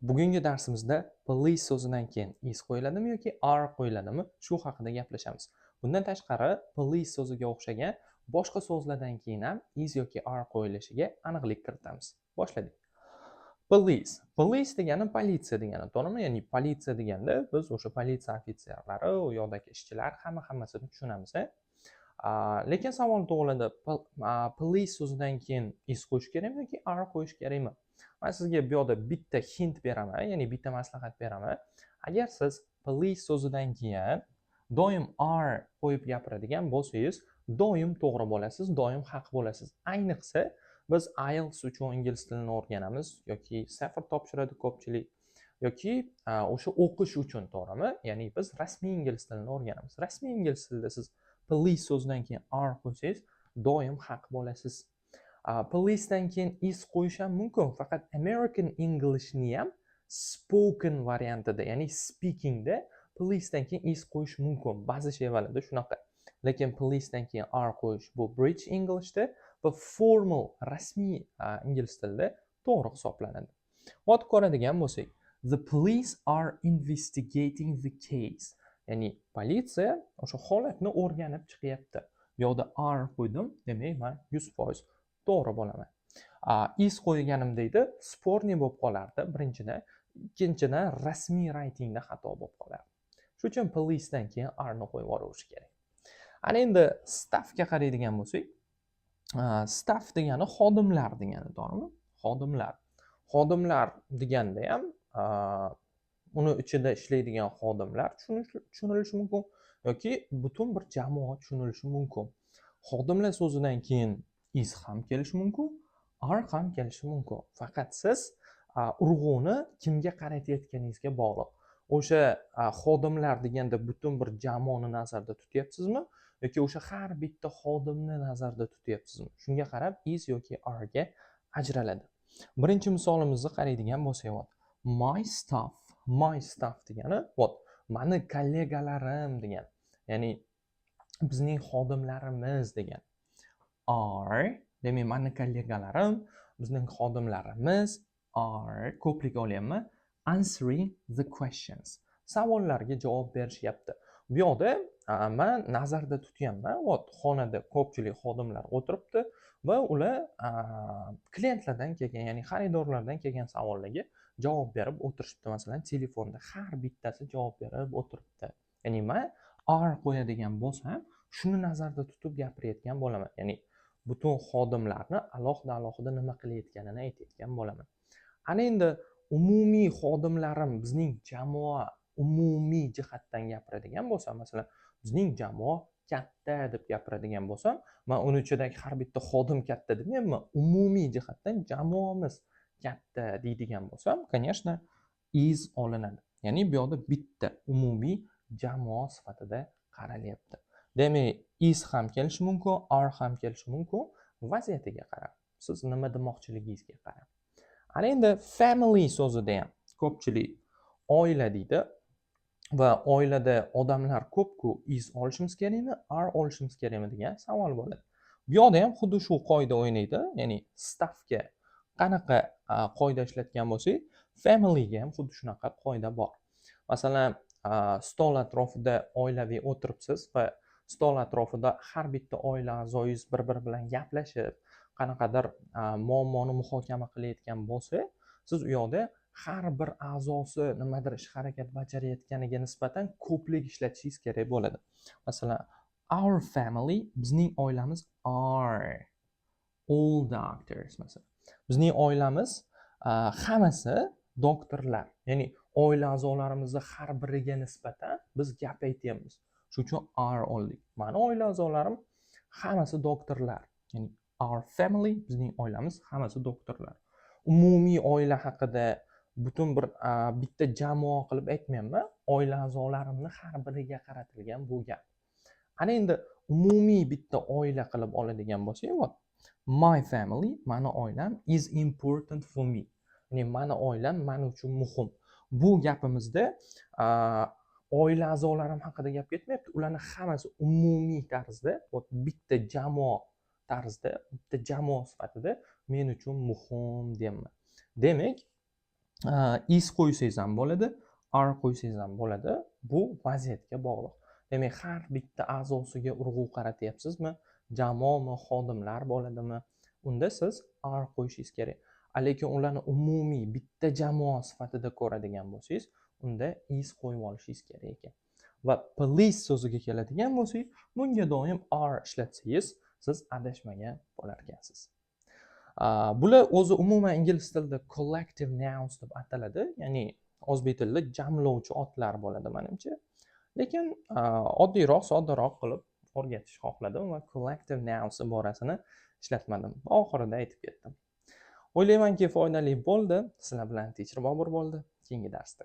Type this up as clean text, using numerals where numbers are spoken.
Bugungi darsimizda police so'zidan keyin is qo'yiladimi yoki are qo'yiladimi? Shu haqida gaplashamiz. Bundan tashqari, police so'ziga o'xshagan boshqa so'zlardan keyin ham is yoki are qo'yilishiga aniqlik kiritamiz. Boshladik. Police. Police degani politsiya degani, to'g'rimi? Ya'ni politsiya deganda biz o'sha politsiya ofitserlari, u yoqdagi ishchilar hammasini tushunamiz. Lekin savol tug'iladi, police so'zidan keyin is qo'yish kerakmi yoki are qo'yish kerakmi? Men sizga bu yoqda bitta hint beraman, ya'ni bitta maslahat beraman. Agar siz police so'zidan keyin doim are qo'yib gapiradigan bo'lsangiz, doim to'g'ri bo'lasiz, doim haq bo'lasiz. Ayniqsa biz IELTS uchun ingliz tilini o'rganamiz yoki safar topshiradi ko'pchilik yoki o'sha o'qish uchun, to'g'rimi? Ya'ni biz rasmiy ingliz tilini o'rganamiz. Rasmiy ingliz tilida siz police so'zidan keyin are qo'ysangiz, doim haq bo'lasiz. Policedan keyin is qo'yish ham mumkin, faqat American Englishni ham spoken variantida, ya'ni speakingda policedan keyin is qo'yish mumkin. Ba'zi shevalarda shunaqa. Lekin policedan keyin are qo'yish bu British Englishda va formal, rasmiy ingliz tilida to'g'ri hisoblanadi. Ot ko'radigan bo'lsak, the police are investigating the case. Ya'ni politsiya o'sha holatni o'rganib chiqyapti. Bu yoqda are qo'ydim, demak men 100% to'g'ri bo'laman. Is qo'yganimda edi, sporniy bo'lib qolardi birinchidan, ikkinchidan rasmiy writingda xato bo'lib qolardi. Shuning uchun policedan keyin are ni qo'yib yuborash kerak. Ana endi staffga qaraydigan bo'lsak, staff degani xodimlar degani, to'g'rimi? Xodimlar. Xodimlar deganda ham uni ichida ishlaydigan xodimlar tushunilishi mumkin yoki butun bir jamoat tushunilishi mumkin. Xodimlar so'zidan keyin is ham kelishi mumkin, are ham kelishi mumkin. Faqat siz urg'uni kimga qaratayotganingizga bog'liq. O'sha xodimlar deganda butun bir jamoani nazarda tutyapsizmi yoki o'sha har bitta xodimni nazarda tutyapsizmi? Shunga qarab is yoki are ga ajraladi. Birinchi misolimizni qaraydigan bo'lsak, my staff degani mani kollegalarim degan. Ya'ni bizning xodimlarimiz degan. Are, demak mani kollegalarim, bizning xodimlarimiz are, ko'plik olyapman, answering the questions. Savollarga javob berishyapti. Bu yoqda men nazarda tutyapman, xonada ko'pchilik xodimlar o'tiribdi va ular klientlardan kelgan, ya'ni xaridorlardan kelgan savollarga javob berib o'tirishibdi. Masalan, telefonda har bittasi javob berib o'tiribdi. Ya'ni men are qo'yadigan bo'lsam, shuni nazarda tutib gapirayotgan bo'laman. Ya'ni butun xodimlarni alohida nima qilayotganini aytayotgan bo'laman. Ana endi umumiy xodimlarim, bizning jamoa umumiy jihatdan gapiradigan bo'lsam, masalan, bizning jamoa katta deb gapiradigan bo'lsam, men uni ichidagi har bitta xodim katta demayman, umumiy jihatdan jamoamiz katta deydigan bo'lsam, конечно, is olinadi. Ya'ni bu yoqda bitta umumiy jamoa sifatida qaralyapti. Demak, is ham kelishi mumkin, are ham kelishi mumkin, vaziyatiga qarab, siz nima demoqchiligingizga qarab. Ana endi family so'zida ham ko'pchilik oila deydi va oilada odamlar ko'p-ku, is olishimiz kerakmi, are olishimiz kerakmi degan savol bo'ladi. Bu yoqda ham xuddi shu qoida o'ynaydi, ya'ni staffga qanaqa qoida ishlatgan bo'lsak, familyga ham xuddi shunaqa qoida bor. Masalan, stol atrofida oilaviy o'tiribsiz va stol atrofida har bitta oila a'zoyingiz bir-biri bilan gaplashib, qanaqadir muammoni muhokama qilayotgan bo'lsa, siz u yoqda har bir a'zosi nimadir ish harakat bajarayotganiga nisbatan ko'plik ishlatishingiz kerak bo'ladi. Masalan, our family, bizning oilamiz are all doctors masalan. Bizning oilamiz hammasi doktorlar. Ya'ni oila a'zolarimizni har biriga nisbatan biz gap aytyapmiz. Shuning uchun are oldik. Mani oila a'zolarim hammasi doktorlar. Ya'ni our family, bizning oilamiz hammasi doktorlar. Umumiy oila haqida butun bir bitta jamoa qilib aytmayapman. Oila a'zolarimni har biriga qaratilgan bu gap. Ana endi umumiy bitta oila qilib oladigan bo'lsak, my family, mani oilam is important for me. Ya'ni mani oilam men uchun muhim. Bu gapimizda oila a'zolarim haqida gap ketmayapti. Ularni hammasi umumiy tarzda, bitta jamoa tarzda, bitta jamoa sifatida men uchun muhim deyapman. Demak, is qo'ysangiz ham bo'ladi, are qo'ysangiz ham bo'ladi. Bu vaziyatga bog'liq. Demak, har bitta a'zosiga urg'u qaratyapsizmi, jamoami, xodimlar bo'ladimi, unda siz are qo'yishingiz kerak. Lekin ularni umumiy bitta jamoa sifatida ko'radigan bo'lsangiz, unda is qo'yib olishingiz kerak ekan. Va police so'ziga keladigan bo'lsak, bunga doim are ishlatsangiz, siz adashmagan bo'lar ekansiz. Bular o'zi umuman ingliz tilida collective nouns deb ataladi, ya'ni o'zbek tilida jamlovchi otlar bo'ladi menimcha. Lekin oddiyroq, soddaroq qilib o'rgatishni xohladim va collective nouns iborasini ishlatmadim. Oxirida aytib ketdim. O'ylaymanki foydali bo'ldi. Sizlar bilan Teacher Bobur bo'ldi. Keyingi darsda